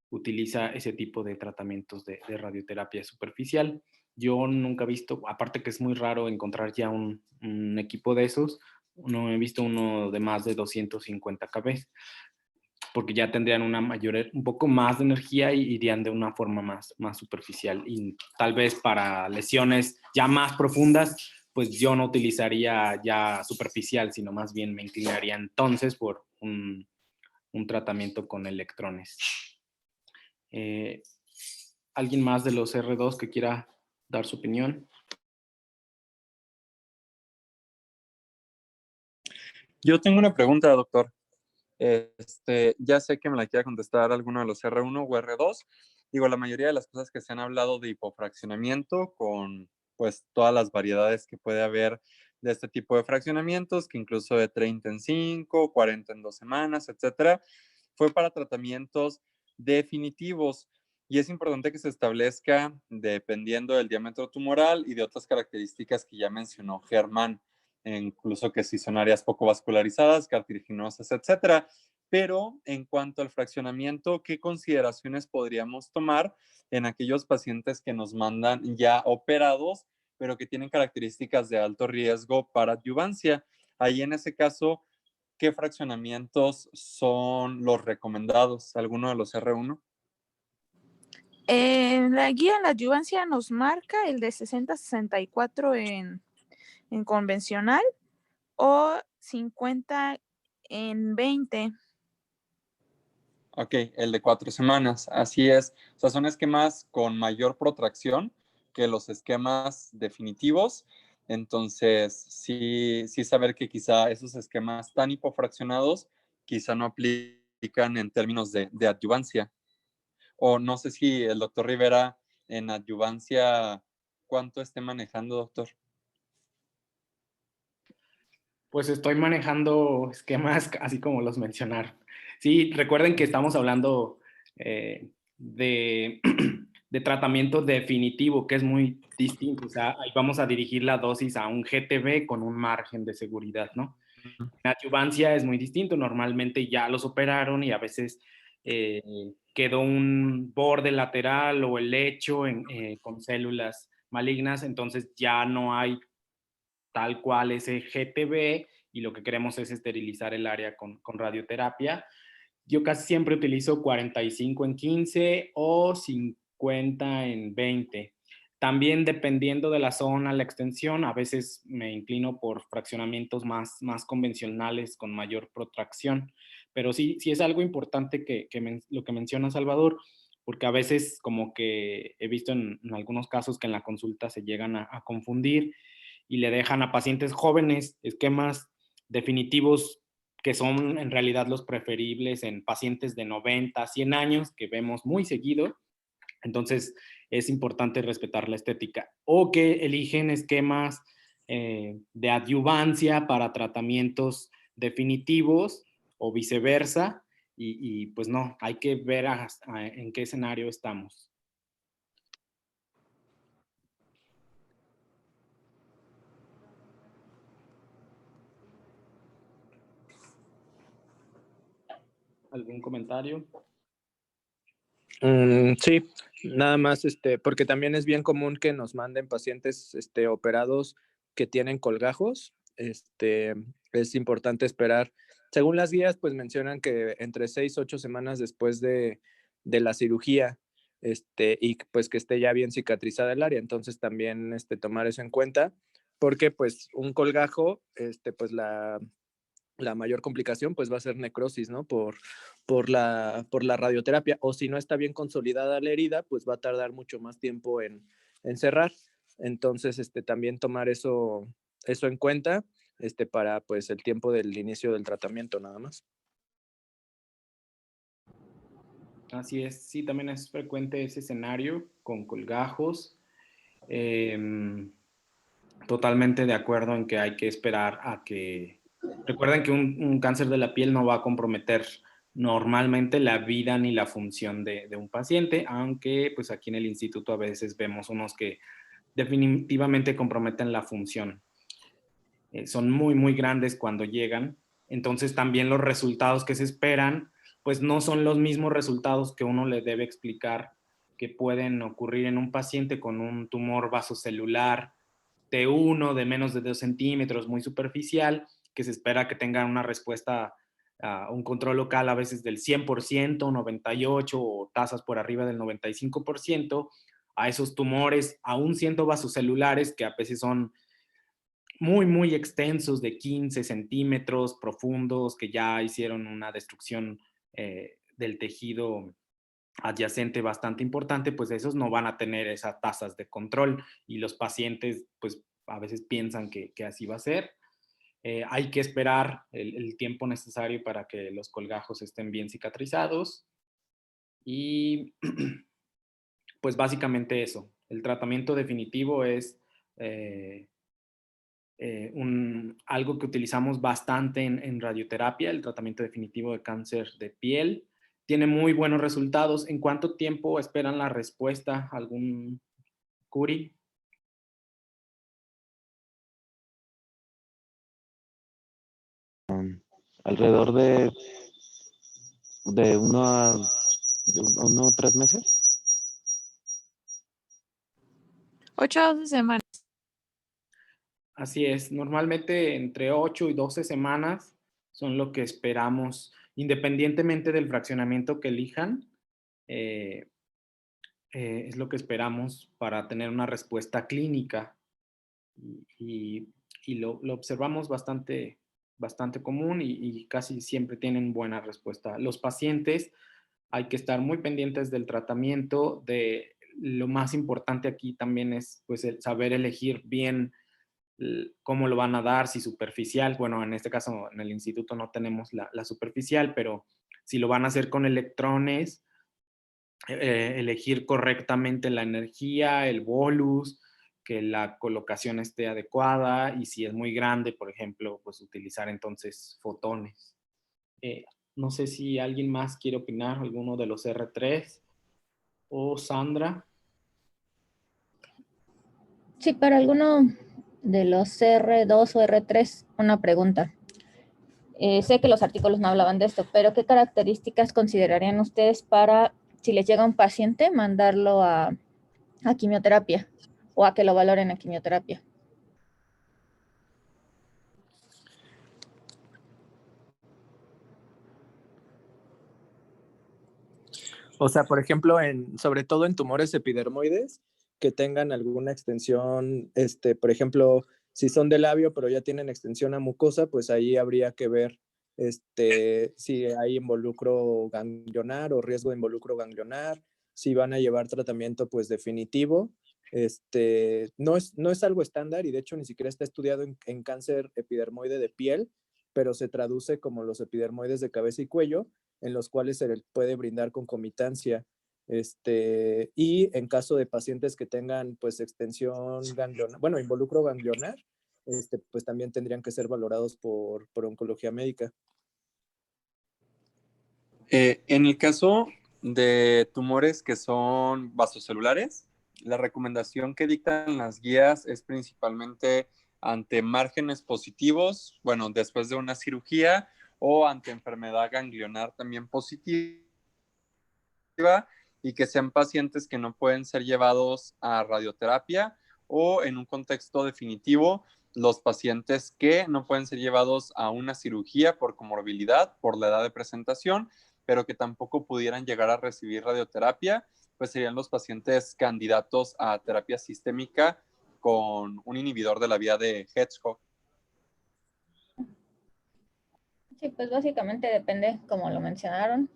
utiliza ese tipo de tratamientos de radioterapia superficial. Yo nunca he visto, aparte que es muy raro encontrar ya un equipo de esos, no he visto uno de más de 250 kV, porque ya tendrían un poco más de energía y irían de una forma más superficial. Y tal vez para lesiones ya más profundas, pues yo no utilizaría ya superficial, sino más bien me inclinaría entonces por un tratamiento con electrones. ¿Alguien más de los R2 que quiera dar su opinión? Yo tengo una pregunta, doctor. Ya sé que me la quiera contestar alguno de los R1 o R2. Digo, la mayoría de las cosas que se han hablado de hipofraccionamiento con pues todas las variedades que puede haber de este tipo de fraccionamientos, que incluso de 30 en 5, 40 en 2 semanas, etcétera, fue para tratamientos definitivos. y es importante que se establezca dependiendo del diámetro tumoral y de otras características que ya mencionó Germán, incluso que si son áreas poco vascularizadas, cartilaginosas, etcétera. Pero en cuanto al fraccionamiento, ¿qué consideraciones podríamos tomar en aquellos pacientes que nos mandan ya operados, pero que tienen características de alto riesgo para adyuvancia? Ahí en ese caso, ¿qué fraccionamientos son los recomendados? ¿Alguno de los R1? En la guía en la adyuvancia nos marca el de 60-64 en convencional o 50 en 20. Ok, el de 4 semanas, así es. O sea, son esquemas con mayor protracción que los esquemas definitivos. Entonces, sí saber que quizá esos esquemas tan hipofraccionados quizá no aplican en términos de adyuvancia. O no sé si el doctor Rivera en adyuvancia, ¿cuánto esté manejando, doctor? Pues estoy manejando esquemas así como los mencionaron. Sí, recuerden que estamos hablando de, de tratamiento definitivo, que es muy distinto. O sea, ahí vamos a dirigir la dosis a un GTB con un margen de seguridad, ¿no? En adyuvancia es muy distinto. Normalmente ya los operaron y a veces quedó un borde lateral o el lecho con células malignas, entonces ya no hay tal cual ese GTB y lo que queremos es esterilizar el área con radioterapia. Yo casi siempre utilizo 45 en 15 o 50 en 20. También dependiendo de la zona, la extensión, a veces me inclino por fraccionamientos más convencionales con mayor protracción. Pero sí es algo importante lo que menciona Salvador, porque a veces como que he visto en algunos casos que en la consulta se llegan a confundir y le dejan a pacientes jóvenes esquemas definitivos que son en realidad los preferibles en pacientes de 90, 100 años que vemos muy seguido. Entonces es importante respetar la estética. O que eligen esquemas de adyuvancia para tratamientos definitivos o viceversa. Y pues no, hay que ver en qué escenario estamos. ¿Algún comentario? Sí, nada más, porque también es bien común que nos manden pacientes operados que tienen colgajos. Es importante esperar. Según las guías, pues mencionan que entre 6 8 semanas después de la cirugía, y pues que esté ya bien cicatrizada el área. Entonces también tomar eso en cuenta, porque pues un colgajo, pues la mayor complicación pues va a ser necrosis, ¿no? Por la radioterapia, o si no está bien consolidada la herida, pues va a tardar mucho más tiempo en cerrar. Entonces, también tomar eso en cuenta, para pues el tiempo del inicio del tratamiento nada más. Así es, sí, también es frecuente ese escenario con colgajos. Totalmente de acuerdo en que hay que esperar a que... Recuerden que un cáncer de la piel no va a comprometer normalmente la vida ni la función de un paciente, aunque pues aquí en el instituto a veces vemos unos que definitivamente comprometen la función. Son muy grandes cuando llegan, entonces también los resultados que se esperan pues no son los mismos resultados que uno le debe explicar que pueden ocurrir en un paciente con un tumor vasocelular T1 de menos de 2 centímetros, muy superficial, que se espera que tenga una respuesta a un control local a veces del 100%, 98% o tasas por arriba del 95%, a esos tumores, aún siendo vasocelulares, que a veces son muy extensos de 15 centímetros, profundos, que ya hicieron una destrucción del tejido adyacente bastante importante, pues esos no van a tener esas tasas de control y los pacientes pues a veces piensan que así va a ser. Hay que esperar el tiempo necesario para que los colgajos estén bien cicatrizados y pues básicamente eso. El tratamiento definitivo es algo que utilizamos bastante en radioterapia, el tratamiento definitivo de cáncer de piel. tiene muy buenos resultados. ¿En cuánto tiempo esperan la respuesta? ¿Algún Curi? Alrededor de 1 a 3 meses. 8 a 12 semanas. Así es, normalmente entre 8 y 12 semanas son lo que esperamos, independientemente del fraccionamiento que elijan, es lo que esperamos para tener una respuesta clínica y lo observamos bastante común y casi siempre tienen buena respuesta. Los pacientes hay que estar muy pendientes del tratamiento, lo más importante aquí también es pues el saber elegir bien cómo lo van a dar, si superficial, bueno, en este caso en el instituto no tenemos la superficial, pero si lo van a hacer con electrones, elegir correctamente la energía, el bolus, que la colocación esté adecuada y si es muy grande, por ejemplo, pues utilizar entonces fotones. No sé si alguien más quiere opinar, alguno de los R3 o Sandra. Sí, para alguno de los R2 o R3, una pregunta. Sé que los artículos no hablaban de esto, pero ¿qué características considerarían ustedes para, si les llega un paciente, mandarlo a quimioterapia o a que lo valoren a quimioterapia? O sea, por ejemplo, sobre todo en tumores epidermoides que tengan alguna extensión, por ejemplo, si son de labio pero ya tienen extensión a mucosa, pues ahí habría que ver si hay involucro ganglionar o riesgo de involucro ganglionar, si van a llevar tratamiento pues definitivo. No es algo estándar y de hecho ni siquiera está estudiado en cáncer epidermoide de piel, pero se traduce como los epidermoides de cabeza y cuello, en los cuales se les puede brindar concomitancia. Y en caso de pacientes que tengan pues extensión ganglionar, bueno, involucro ganglionar, pues también tendrían que ser valorados por oncología médica. En el caso de tumores que son vasocelulares, la recomendación que dictan las guías es principalmente ante márgenes positivos, bueno, después de una cirugía o ante enfermedad ganglionar también positiva y que sean pacientes que no pueden ser llevados a radioterapia o en un contexto definitivo, los pacientes que no pueden ser llevados a una cirugía por comorbilidad, por la edad de presentación, pero que tampoco pudieran llegar a recibir radioterapia, pues serían los pacientes candidatos a terapia sistémica con un inhibidor de la vía de Hedgehog. Sí, pues básicamente depende, como lo mencionaron,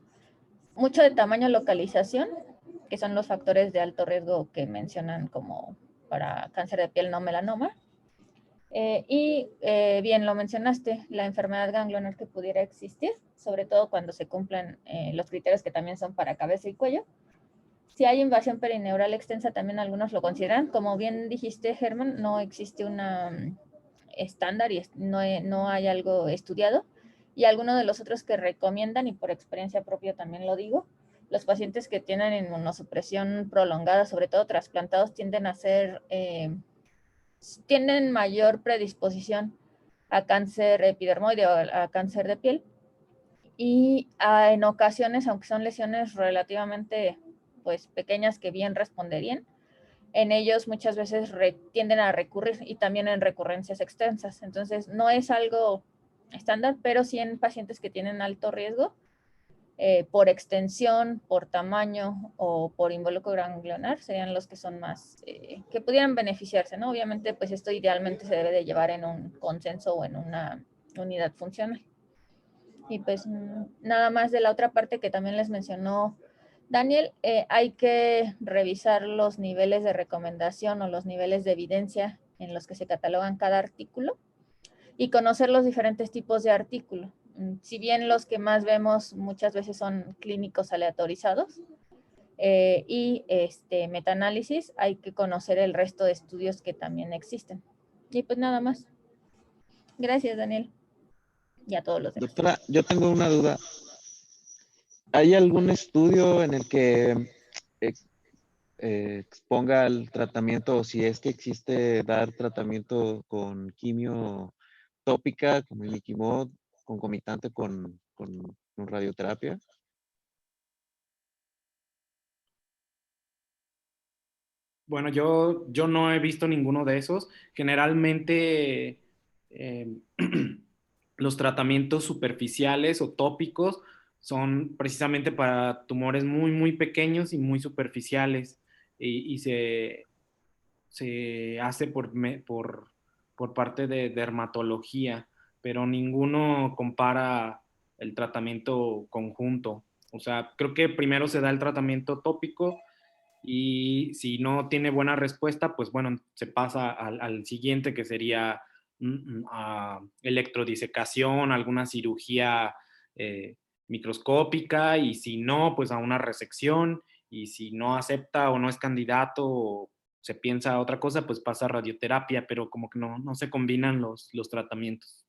mucho de tamaño, localización, que son los factores de alto riesgo que mencionan como para cáncer de piel no melanoma. Bien lo mencionaste, la enfermedad ganglionar que pudiera existir, sobre todo cuando se cumplen los criterios que también son para cabeza y cuello. Si hay invasión perineural extensa, también algunos lo consideran. Como bien dijiste, Germán, no existe una estándar y no hay algo estudiado. Y algunos de los otros que recomiendan, y por experiencia propia también lo digo, los pacientes que tienen inmunosupresión prolongada, sobre todo trasplantados, tienen mayor predisposición a cáncer epidermoide o a cáncer de piel. Y en ocasiones, aunque son lesiones relativamente pues, pequeñas que bien responderían, en ellos muchas veces tienden a recurrir y también en recurrencias extensas. Entonces, no es algo estándar, pero sí en pacientes que tienen alto riesgo, por extensión, por tamaño o por involucro ganglionar, serían los que son más, que pudieran beneficiarse, ¿no? Obviamente, pues esto idealmente se debe de llevar en un consenso o en una unidad funcional. Y pues nada más de la otra parte que también les mencionó Daniel, hay que revisar los niveles de recomendación o los niveles de evidencia en los que se catalogan cada artículo y conocer los diferentes tipos de artículo. Si bien los que más vemos muchas veces son clínicos aleatorizados y metaanálisis, hay que conocer el resto de estudios que también existen. Y pues nada más. Gracias, Daniel. Y a todos los demás. Doctora, yo tengo una duda. ¿Hay algún estudio en el que exponga el tratamiento, o si es que existe dar tratamiento con quimio tópica, como el Iquimod, concomitante con radioterapia? Bueno, yo no he visto ninguno de esos. Generalmente los tratamientos superficiales o tópicos son precisamente para tumores muy, muy pequeños y muy superficiales y se hace por parte de dermatología, pero ninguno compara el tratamiento conjunto. O sea, creo que primero se da el tratamiento tópico y si no tiene buena respuesta, pues bueno, se pasa al siguiente que sería electrodisecación, alguna cirugía microscópica y si no, pues a una resección y si no acepta o no es candidato o se piensa otra cosa, pues pasa a radioterapia, pero como que no se combinan los tratamientos.